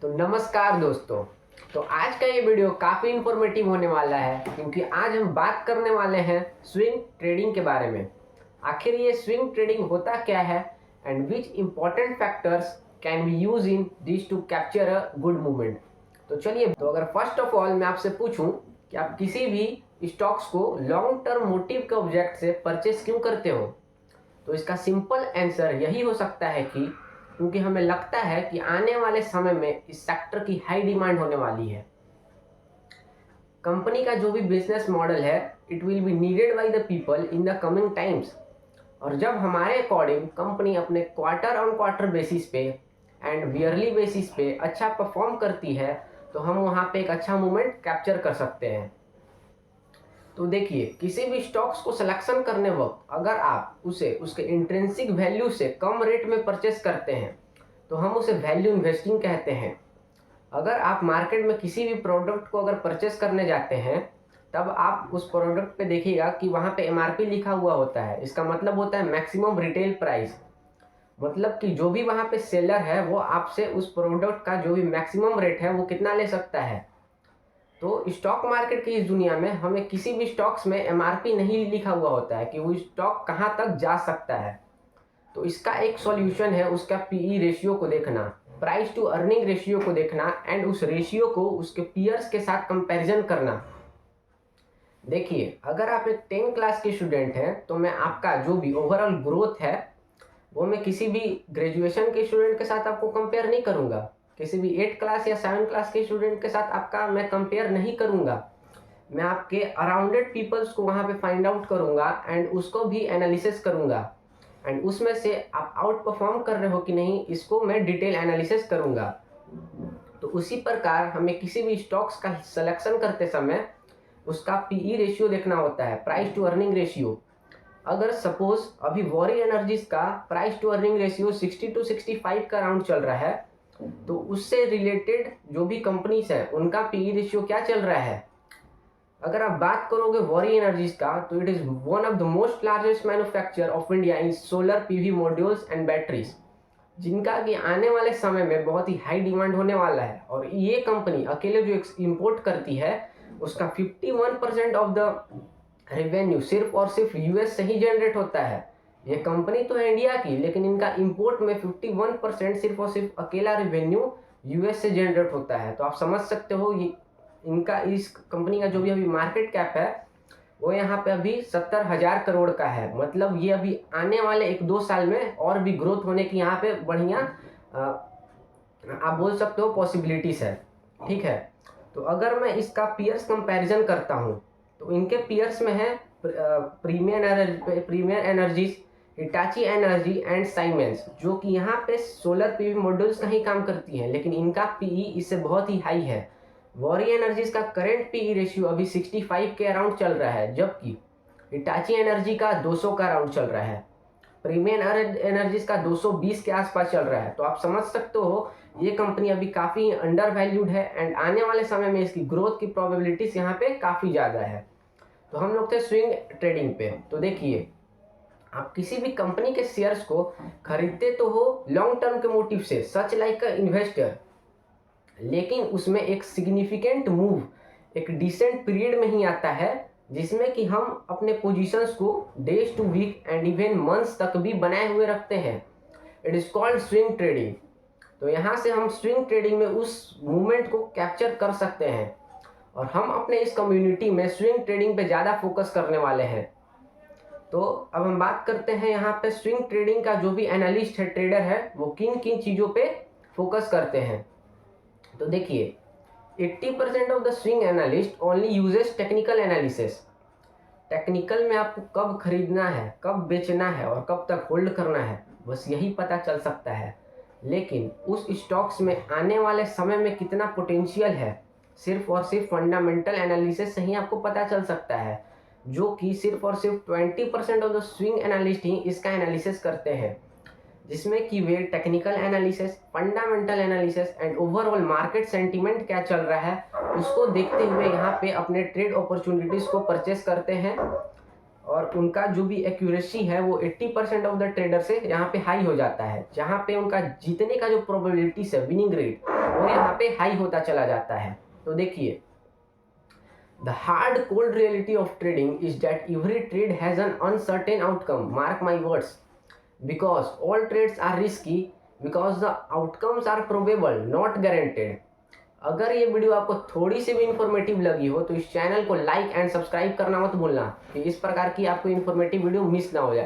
तो नमस्कार दोस्तों। तो आज का ये वीडियो काफ़ी इन्फॉर्मेटिव होने वाला है क्योंकि आज हम बात करने वाले हैं स्विंग ट्रेडिंग के बारे में। आखिर ये स्विंग ट्रेडिंग होता क्या है and which important factors can be use in this to capture a good movement. तो चलिए, तो अगर फर्स्ट ऑफ ऑल मैं आपसे पूछूं कि आप किसी भी स्टॉक्स को लॉन्ग टर्म मोटिव के ऑब्जेक्ट से परचेस क्यों करते हो, तो इसका सिंपल आंसर यही हो सकता है कि क्योंकि हमें लगता है कि आने वाले समय में इस सेक्टर की हाई डिमांड होने वाली है। कंपनी का जो भी बिजनेस मॉडल है it will be needed by the people in the coming times. और जब हमारे अकॉर्डिंग कंपनी अपने क्वार्टर ऑन क्वार्टर बेसिस पे एंड ईयरली बेसिस पे अच्छा परफॉर्म करती है तो हम वहाँ पे एक अच्छा मूवमेंट कैप्चर कर सकते हैं। तो देखिए, किसी भी स्टॉक्स को सिलेक्शन करने वक्त अगर आप उसे उसके इंट्रिंसिक वैल्यू से कम रेट में परचेस करते हैं तो हम उसे वैल्यू इन्वेस्टिंग कहते हैं। अगर आप मार्केट में किसी भी प्रोडक्ट को अगर परचेस करने जाते हैं तब आप उस प्रोडक्ट पे देखिएगा कि वहाँ पे एमआरपी लिखा हुआ होता है। इसका मतलब होता है मैक्सिमम रिटेल प्राइस। मतलब कि जो भी वहाँ पे सेलर है वो आपसे उस प्रोडक्ट का जो भी मैक्सिमम रेट है वो कितना ले सकता है। तो स्टॉक मार्केट की इस दुनिया में हमें किसी भी स्टॉक्स में एमआरपी नहीं लिखा हुआ होता है कि वो स्टॉक कहाँ तक जा सकता है। तो इसका एक सॉल्यूशन है उसका पीई रेशियो को देखना, प्राइस टू अर्निंग रेशियो को देखना एंड उस रेशियो को उसके पीयर्स के साथ कंपैरिजन करना। देखिए, अगर आप एक 10 क्लास के स्टूडेंट हैं तो मैं आपका जो भी ओवरऑल ग्रोथ है वो मैं किसी भी ग्रेजुएशन के स्टूडेंट के साथ आपको कंपेयर नहीं करूंगा। किसी भी 8 क्लास या 7 क्लास के स्टूडेंट के साथ आपका मैं कंपेयर नहीं करूंगा। मैं आपके अराउंडेड पीपल्स को वहाँ पे फाइंड आउट करूंगा एंड उसको भी एनालिसिस करूंगा एंड उसमें से आप आउट परफॉर्म कर रहे हो कि नहीं इसको मैं डिटेल एनालिसिस करूंगा। तो उसी प्रकार हमें किसी भी स्टॉक्स का सिलेक्शन करते समय उसका पीई रेशियो देखना होता है, प्राइस टू अर्निंग रेशियो। अगर सपोज अभी वॉरी एनर्जीज का price to earning ratio 60 to 65 का राउंड चल रहा है तो उससे रिलेटेड जो भी कंपनीज है उनका पीई रेशियो क्या चल रहा है। अगर आप बात करोगे वॉरी एनर्जीज का तो it is one of the most largest manufacture of India in solar PV modules and batteries, जिनका कि आने वाले समय में बहुत ही हाई डिमांड होने वाला है। और ये कंपनी अकेले जो इंपोर्ट करती है उसका 51% ऑफ द रेवेन्यू सिर्फ और सिर्फ यूएस से ही जनरेट होता है। ये कंपनी तो है इंडिया की लेकिन इनका इंपोर्ट में 51% सिर्फ और सिर्फ अकेला रेवेन्यू यूएस से जनरेट होता है। तो आप समझ सकते हो ये इनका इस कंपनी का जो भी अभी मार्केट कैप है वो यहाँ पे अभी 70,000 करोड़ का है। मतलब ये अभी आने वाले 1-2 साल में और भी ग्रोथ होने की यहाँ पे बढ़िया आप बोल सकते हो पॉसिबिलिटीज है। ठीक है, तो अगर मैं इसका पीयर्स कंपैरिजन करता हूँ तो इनके पीयर्स में है Premier Energies, Hitachi Energy and Siemens, जो कि यहाँ पे सोलर पीवी मॉड्यूल्स का ही काम करती है लेकिन इनका पीई इससे बहुत ही हाई है। वॉरी एनर्जीज का करंट पीई रेशियो अभी 65 के अराउंड चल रहा है जबकि हिटाची एनर्जी का 200 का अराउंड चल रहा है, प्रीमियर एनर्जीज का 220 के आसपास चल रहा है। तो आप समझ सकते हो ये कंपनी अभी काफ़ी अंडर वैल्यूड है एंड आने वाले समय में इसकी ग्रोथ की प्रोबेबिलिटीज यहाँ पे काफ़ी ज़्यादा है। तो हम लोग थे स्विंग ट्रेडिंग पे। तो देखिए, आप किसी भी कंपनी के शेयर्स को खरीदते तो हो लॉन्ग टर्म के मोटिव से सच लाइक अ इन्वेस्टर, लेकिन उसमें एक सिग्निफिकेंट मूव एक डिसेंट पीरियड में ही आता है जिसमें कि हम अपने पोजीशंस को days to week and even months तक भी बनाए हुए रखते हैं। It is called swing trading. तो यहाँ से हम स्विंग ट्रेडिंग में उस मूवमेंट को कैप्चर कर सकते हैं और हम अपने इस कम्युनिटी में स्विंग ट्रेडिंग पे ज़्यादा फोकस करने वाले हैं। तो अब हम बात करते हैं यहाँ पे स्विंग ट्रेडिंग का जो भी एनालिस्ट है, ट्रेडर है, वो किन किन चीज़ों पे फोकस करते हैं। तो देखिए, 80% of the swing analyst only uses technical analysis. Technical में आपको कब खरीदना है, कब बेचना है और कब तक होल्ड करना है बस यही पता चल सकता है। लेकिन उस स्टॉक्स में आने वाले समय में कितना पोटेंशियल है सिर्फ और सिर्फ फंडामेंटल एनालिसिस से ही आपको पता चल सकता है, जो कि सिर्फ और सिर्फ 20% ऑफ द स्विंग एनालिस्ट ही इसका एनालिसिस करते हैं, जिसमें कि वे technical analysis, fundamental analysis and overall market sentiment क्या चल रहा है उसको देखते हुए यहाँ पे अपने ट्रेड अपॉर्चुनिटीज़ को परचेस करते हैं। और उनका जो भी एक्यूरेसी है वो 80% ऑफ द ट्रेडर से यहाँ पे हाई हो जाता है, जहाँ पे उनका जीतने का जो प्रोबेबिलिटीज है, विनिंग रेट वो यहाँ पे हाई होता चला जाता है। तो देखिए, the hard cold reality of trading is that every trade has an uncertain outcome, mark my words, because all trades are risky, because the outcomes are probable not guaranteed. अगर ये वीडियो आपको थोड़ी सी भी इन्फॉर्मेटिव लगी हो तो इस channel को लाइक एंड सब्सक्राइब करना मत भूलना कि इस प्रकार की आपको इन्फॉर्मेटिव वीडियो मिस ना हो जाए।